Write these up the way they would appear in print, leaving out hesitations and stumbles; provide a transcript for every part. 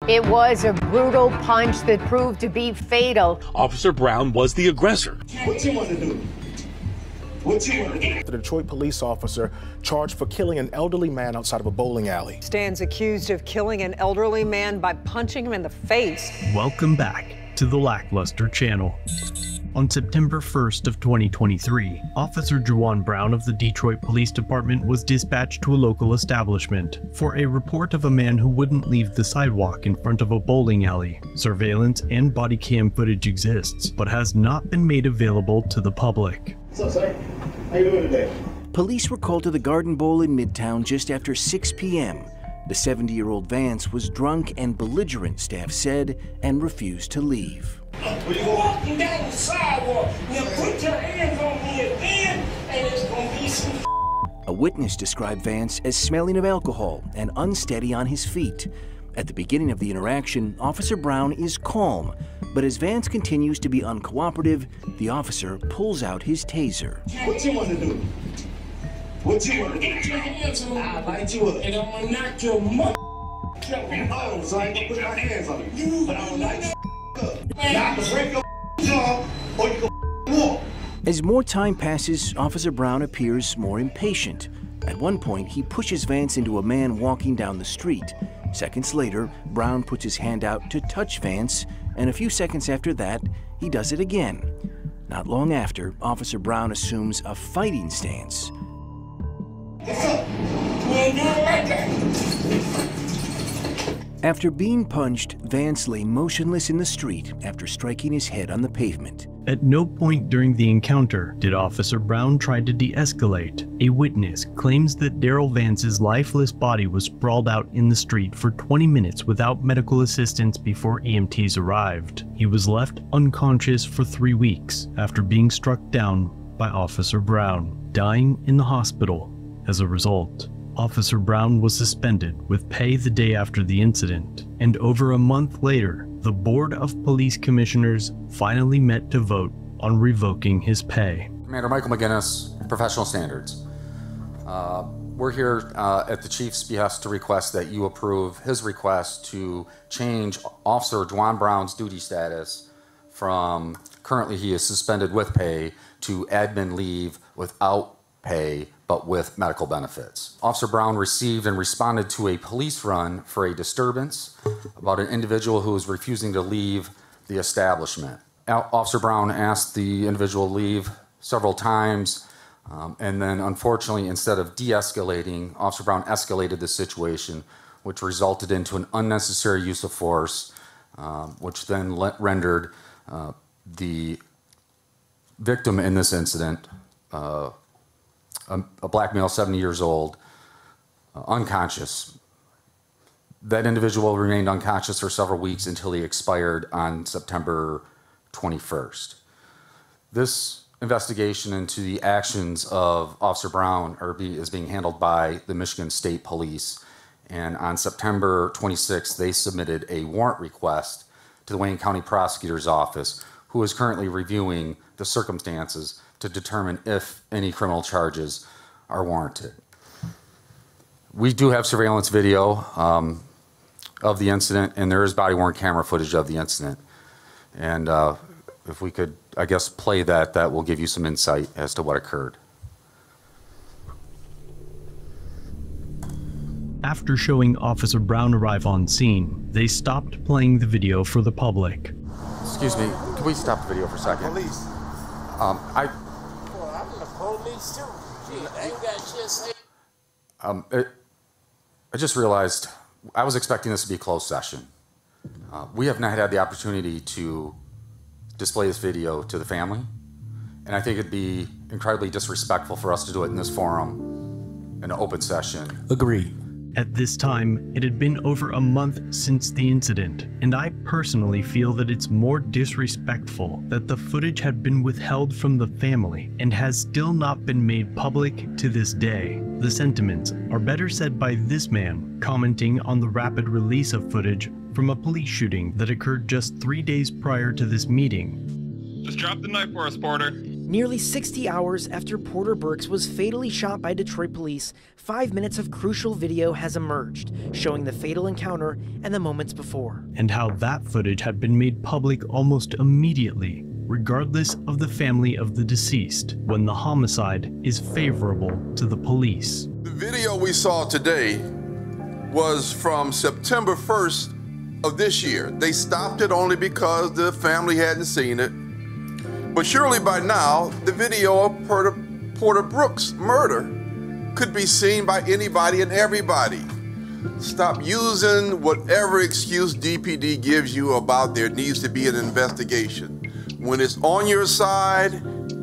It was a brutal punch that proved to be fatal. Officer Brown was the aggressor. What you want to do? What you want to do? The Detroit police officer charged for killing an elderly man outside of a bowling alley. Stands accused of killing an elderly man by punching him in the face. Welcome back to the LackLuster channel. On September 1st of 2023, Officer Juwan Brown of the Detroit Police Department was dispatched to a local establishment for a report of a man who wouldn't leave the sidewalk in front of a bowling alley. Surveillance and body cam footage exists, but has not been made available to the public. What's up, sir? How you doing today? Police were called to the Garden Bowl in Midtown just after 6 p.m. The 70-year-old Vance was drunk and belligerent, staff said, and refused to leave. You're walking down the sidewalk. Now put your hands on me again, and it's gonna be some. A witness described Vance as smelling of alcohol and unsteady on his feet. At the beginning of the interaction, Officer Brown is calm, but as Vance continues to be uncooperative, the officer pulls out his taser. What you want to do? What you want to do? Get your hands on me. I'll light you up. And I'm gonna knock your mother. Oh, so I ain't gonna put my hands on you. But I'm gonna light you up. Now I can break your jaw, or you can walk. As more time passes, Officer Brown appears more impatient. At one point, he pushes Vance into a man walking down the street. Seconds later, Brown puts his hand out to touch Vance, and a few seconds after that, he does it again. Not long after, Officer Brown assumes a fighting stance. What's up? You ain't doing it like that. After being punched, Vance lay motionless in the street after striking his head on the pavement. At no point during the encounter did Officer Brown try to de-escalate. A witness claims that Daryl Vance's lifeless body was sprawled out in the street for 20 minutes without medical assistance before EMTs arrived. He was left unconscious for 3 weeks after being struck down by Officer Brown, dying in the hospital as a result. Officer Brown was suspended with pay the day after the incident, and over a month later, the Board of Police Commissioners finally met to vote on revoking his pay. Commander Michael McGinnis, Professional Standards. We're here at the Chief's behest to request that you approve his request to change Officer Juwan Brown's duty status from currently he is suspended with pay to admin leave without pay but with medical benefits. Officer Brown received and responded to a police run for a disturbance about an individual who was refusing to leave the establishment. Officer Brown asked the individual to leave several times, and then unfortunately, instead of de-escalating, Officer Brown escalated the situation, which resulted into an unnecessary use of force, which then rendered the victim in this incident, a black male, 70 years old, unconscious. That individual remained unconscious for several weeks until he expired on September 21st. This investigation into the actions of Officer Brown is being handled by the Michigan State Police, and on September 26th, they submitted a warrant request to the Wayne County Prosecutor's Office, who is currently reviewing the circumstances to determine if any criminal charges are warranted. We do have surveillance video of the incident, and there is body-worn camera footage of the incident. And if we could, I guess, play that, that will give you some insight as to what occurred. After showing Officer Brown arrive on scene, they stopped playing the video for the public. Excuse me, can we stop the video for a second? Police. I'm the police too. Ain't got shit say. I just realized I was expecting this to be a closed session. We have not had the opportunity to display this video to the family, and I think it'd be incredibly disrespectful for us to do it in this forum, in an open session. Agreed. At this time, it had been over a month since the incident, and I personally feel that it's more disrespectful that the footage had been withheld from the family and has still not been made public to this day. The sentiments are better said by this man commenting on the rapid release of footage from a police shooting that occurred just 3 days prior to this meeting. Just drop the knife for us, Porter. Nearly 60 hours after Porter Burks was fatally shot by Detroit police, 5 minutes of crucial video has emerged, showing the fatal encounter and the moments before. And how that footage had been made public almost immediately, regardless of the family of the deceased, when the homicide is favorable to the police. The video we saw today was from September 1st of this year. They stopped it only because the family hadn't seen it. But surely by now, the video of Porter Brooks' murder could be seen by anybody and everybody. Stop using whatever excuse DPD gives you about there needs to be an investigation. When it's on your side,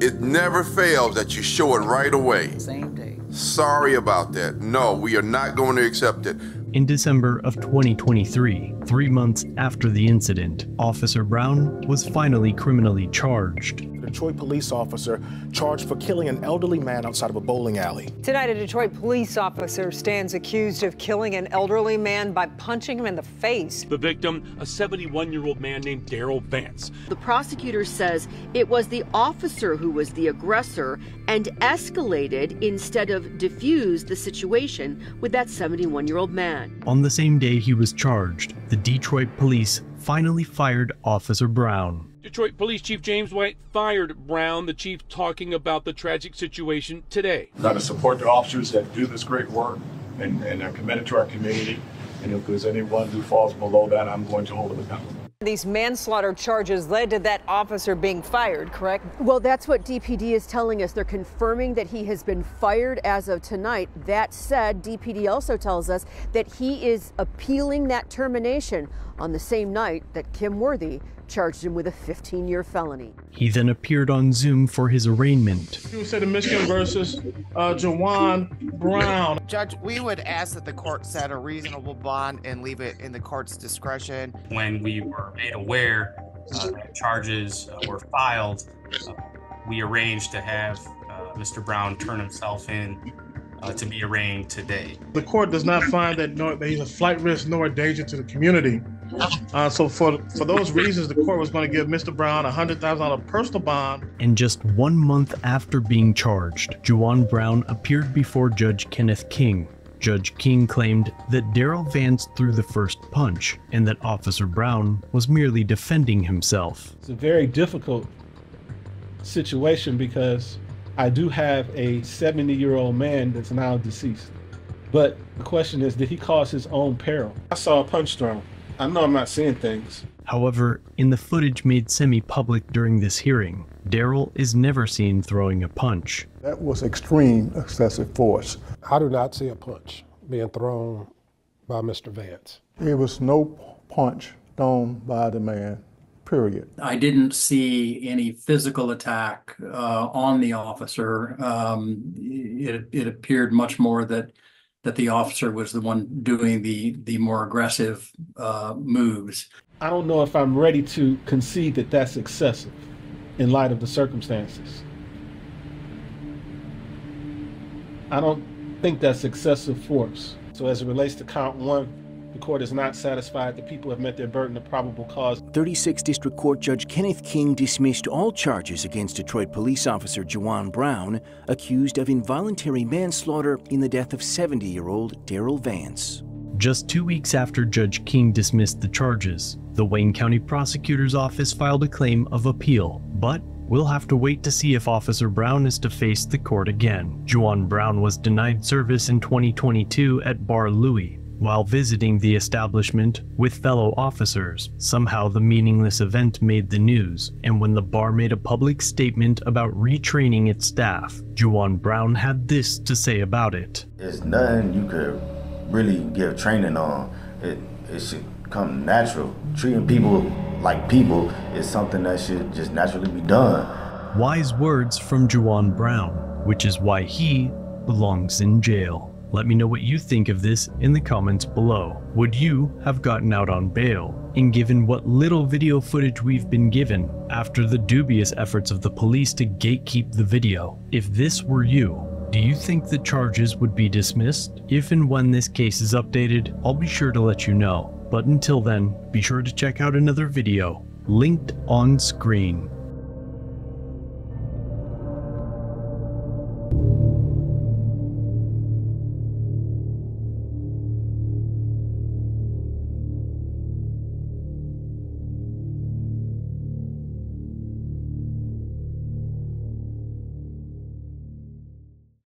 it never fails that you show it right away. Same day. Sorry about that. No, we are not going to accept it. In December of 2023, 3 months after the incident, Officer Brown was finally criminally charged. A Detroit police officer charged for killing an elderly man outside of a bowling alley. Tonight, a Detroit police officer stands accused of killing an elderly man by punching him in the face. The victim, a 71-year-old man named Daryl Vance. The prosecutor says it was the officer who was the aggressor and escalated instead of diffused the situation with that 71-year-old man. On the same day he was charged, the Detroit police finally fired Officer Brown. Detroit Police Chief James White fired Brown, the chief talking about the tragic situation today. I'm going to support the officers that do this great work and are committed to our community. And if there's anyone who falls below that, I'm going to hold them accountable. These manslaughter charges led to that officer being fired, correct? Well, that's what DPD is telling us. They're confirming that he has been fired as of tonight. That said, DPD also tells us that he is appealing that termination on the same night that Kim Worthy charged him with a 15-year felony. He then appeared on Zoom for his arraignment. You said Michigan versus Juwan Brown. Judge, we would ask that the court set a reasonable bond and leave it in the court's discretion. When we were made aware that charges were filed, we arranged to have Mr. Brown turn himself in to be arraigned today. The court does not find that he's a flight risk nor a danger to the community. So for those reasons, the court was going to give Mr. Brown a $100,000 personal bond. And just 1 month after being charged, Juwan Brown appeared before Judge Kenneth King. Judge King claimed that Daryl Vance threw the first punch and that Officer Brown was merely defending himself. It's a very difficult situation because I do have a 70-year-old man that's now deceased. But the question is, did he cause his own peril? I saw a punch thrown. I know I'm not seeing things. However, in the footage made semi-public during this hearing, Daryl is never seen throwing a punch. That was extreme excessive force. I do not see a punch being thrown by Mr. Vance. There was no punch thrown by the man, period. I didn't see any physical attack on the officer. It appeared much more that the officer was the one doing the more aggressive moves. I don't know if I'm ready to concede that that's excessive in light of the circumstances. I don't think that's excessive force. So as it relates to count one, the court is not satisfied that people have met their burden of probable cause. 36 District Court Judge Kenneth King dismissed all charges against Detroit police officer Juwan Brown, accused of involuntary manslaughter in the death of 70-year-old Daryl Vance. Just 2 weeks after Judge King dismissed the charges, the Wayne County Prosecutor's Office filed a claim of appeal, but we'll have to wait to see if Officer Brown is to face the court again. Juwan Brown was denied service in 2022 at Bar Louie while visiting the establishment with fellow officers. Somehow the meaningless event made the news, and when the bar made a public statement about retraining its staff, Juwan Brown had this to say about it. There's nothing you could really give training on. It should come natural. Treating people like people is something that should just naturally be done. Wise words from Juwan Brown, which is why he belongs in jail. Let me know what you think of this in the comments below. Would you have gotten out on bail? And given what little video footage we've been given after the dubious efforts of the police to gatekeep the video, if this were you, do you think the charges would be dismissed? If and when this case is updated, I'll be sure to let you know. But until then, be sure to check out another video linked on screen.